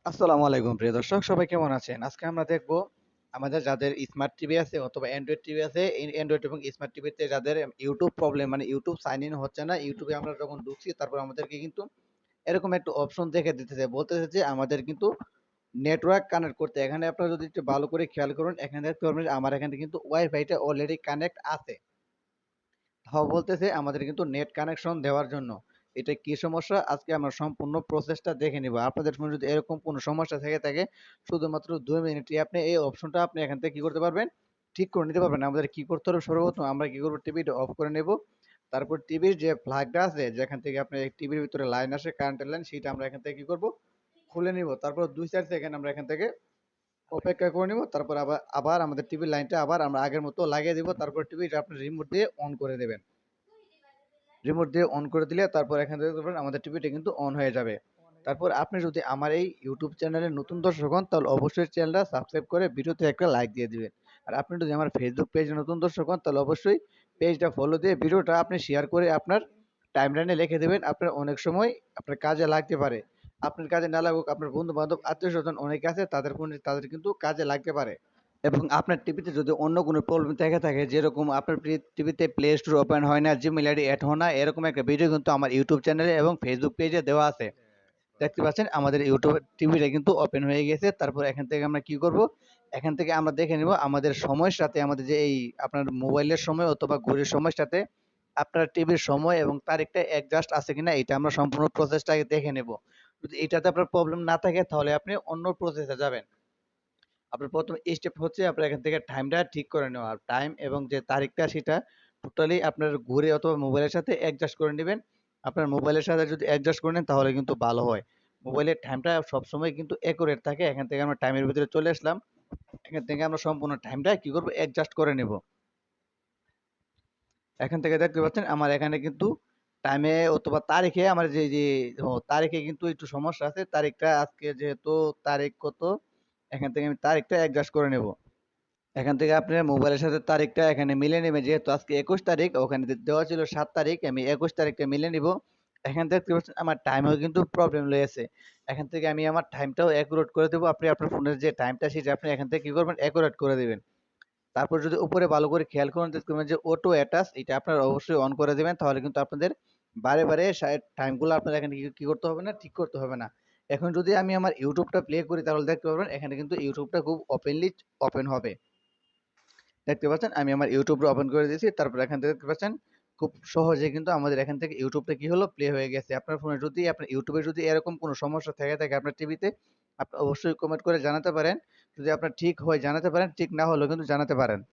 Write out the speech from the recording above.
আসসালামু আলাইকুম প্রিয় দর্শক, সবাই কেমন আছেন? আজকে আমরা দেখব আমাদের যাদের স্মার্ট টিভি আছে অথবা অ্যান্ড্রয়েড টিভি আছে, এই অ্যান্ড্রয়েড এবং স্মার্ট টিভিতে যাদের ইউটিউব প্রবলেম, মানে ইউটিউব সাইন ইন হচ্ছে না। ইউটিউবে আমরা যখন ঢুকছি তারপর আমাদেরকে কিন্তু এরকম একটা অপশন দেখে দিতেছে, বলতেছে যে আমাদের কিন্তু নেটওয়ার্ক কানেক্ট করতে। এখানে আপনারা যদি একটু ভালো করে খেয়াল করুন, এখানে দেখতে পারবেন যে আমার এখানে কিন্তু ওয়াইফাইটা অলরেডি কানেক্ট আছে। তাও বলতেছে আমাদের কিন্তু নেট কানেকশন দেওয়ার জন্য। এটা কি সমস্যা, আজকে আমরা সম্পূর্ণ প্রসেসটা দেখে নিব। আপনাদের ফোনে যদি এরকম কোনো সমস্যা থেকে থাকে, শুধুমাত্র 2 মিনিটই আপনি এই অপশনটা আপনি এখান থেকে কি করতে পারবেন, ঠিক করে নিতে পারবেন। আমাদের কি করতে হবে, সর্বপ্রথম আমরা কি করবো, টিভিটা অফ করে নেব। তারপর টিভির যে প্লাগটা আছে, যেখান থেকে আপনার টিভির ভিতরে লাইন আসে, কারেন্টের লাইন, সেটা আমরা এখান থেকে কি করব, খুলে নিব। তারপর 2-4 সেকেন্ড আমরা এখান থেকে অপেক্ষা করে নিব। তারপর আবার আবার আমাদের টিভির লাইনটা আবার আমরা আগের মতো লাগিয়ে দিব। তারপর টিভিটা আপনি রিমোট দিয়ে অন করে দেবেন। রিমোট দিয়ে অন করে দিলে তারপর এখান থেকে দেখবেন আমাদের টিভিটা কিন্তু অন হয়ে যাবে। তারপর আপনি যদি আমার এই ইউটিউব চ্যানেলে নতুন দর্শক হন, তাহলে অবশ্যই চ্যানেলটা সাবস্ক্রাইব করে ভিডিওতে একটা লাইক দিয়ে দিবেন। আর আপনি যদি আমার ফেসবুক পেজে নতুন দর্শক হন, তাহলে অবশ্যই পেজটা ফলো দিয়ে ভিডিওটা আপনি শেয়ার করে আপনার টাইমলাইনে লিখে দেবেন। আপনার অনেক সময় আপনার কাজে লাগতে পারে। আপনার কাজে না লাগুক, আপনার বন্ধু বান্ধব আত্মীয় স্বজন অনেকে আছে, তাদের কিন্তু কাজে লাগতে পারে। এবং আপনার টিভিতে যদি অন্য কোনো প্রবলেম থেকে থাকে, যেরকম আপনার টিভিতে প্লে স্টোর ওপেন হয় না, জিমেইল আইডি অ্যাড হয় না, এরকম একটা ভিডিও কিন্তু আমার ইউটিউব চ্যানেলে এবং ফেসবুক পেজে দেওয়া আছে। দেখতে পাচ্ছেন আমাদের ইউটিউব টিভিটা কিন্তু ওপেন হয়ে গেছে। তারপর এখান থেকে আমরা কি করব, এখান থেকে আমরা দেখে নিব আমাদের সময়ের সাথে, আমাদের যে এই আপনার মোবাইলের সময় অথবা ঘড়ির সময়ের সাথে আপনার টিভির সময় এবং তারিখটা অ্যাডজাস্ট আছে কিনা, এটা আমরা সম্পূর্ণ প্রসেসটাকে দেখে নেব। যদি এটাতে আপনার প্রবলেম না থাকে, তাহলে আপনি অন্য প্রসেসে যাবেন। আপনার প্রথম স্টেপ হচ্ছে আপনার এখান থেকে টাইমটা ঠিক করে নেওয়া। টাইম এবং যে তারিখটা, সেটা টোটালি আপনার ঘড়ি অথবা মোবাইলের সাথে অ্যাডজাস্ট করে নেবেন। আপনার মোবাইলের সাথে যদি অ্যাডজাস্ট করে নেন, তাহলে কিন্তু ভালো হয়। মোবাইলের টাইমটা সবসময় কিন্তু অ্যাকুরেট থাকে। এখান থেকে আমরা টাইমের ভিতরে চলে আসলাম। এখান থেকে আমরা সম্পূর্ণ টাইমটা কি করব, অ্যাডজাস্ট করে নেব। এখান থেকে দেখতে পাচ্ছেন আমার এখানে কিন্তু টাইমে অথবা তারিখে আমার যে তারিখে কিন্তু একটু সমস্যা আছে। তারিখটা আজকে যেহেতু তারিখ কত, এখান থেকে আমি তারিখটা অ্যাডজাস্ট করে নেব। এখান থেকে আপনার মোবাইলের সাথে তারিখটা এখানে মিলিয়ে নেবেন। যেহেতু আজকে 21 তারিখ, ওখানে দেওয়া ছিল 7 তারিখ, আমি 21 তারিখটা মিলিয়ে নিব। এখান থেকে দেখতে পাচ্ছেন আমার টাইমেও কিন্তু প্রবলেম রয়েছে। এখান থেকে আমি আমার টাইমটাও অ্যাকুরেট করে দেবো। আপনি আপনার ফোনের যে টাইমটা, সেটা আপনি এখান থেকে কি করবেন, অ্যাকুরেট করে দিবেন। তারপর যদি উপরে ভালো করে খেয়াল করেন, দেখতে পাবেন যে অটো অ্যাটাচ, এটা আপনারা অবশ্যই অন করে দিবেন। তাহলে কিন্তু আপনাদের বারে বারে টাইমগুলো আপনার এখানে কি কি করতে হবে না, ঠিক করতে হবে না। এখন যদি আমি আমার ইউটিউবটা প্লে করি, তাহলে দেখতে পাবেন এখানে কিন্তু ইউটিউবটা খুব ওপেনলি ওপেন হবে। দেখতে পাচ্ছেন আমি আমার ইউটিউবটা ওপেন করে দিয়েছি। তারপর এখান থেকে দেখতে পাচ্ছেন খুব সহজে কিন্তু আমাদের এখান থেকে ইউটিউবটা কি হলো, প্লে হয়ে গেছে। আপনার ফোনে যদি, আপনার ইউটিউবে যদি এরকম কোনো সমস্যা থেকে থাকে আপনার টিভিতে, আপনি অবশ্যই কমেন্ট করে জানাতে পারেন। যদি আপনার ঠিক হয় জানাতে পারেন, ঠিক না হলেও কিন্তু জানাতে পারেন।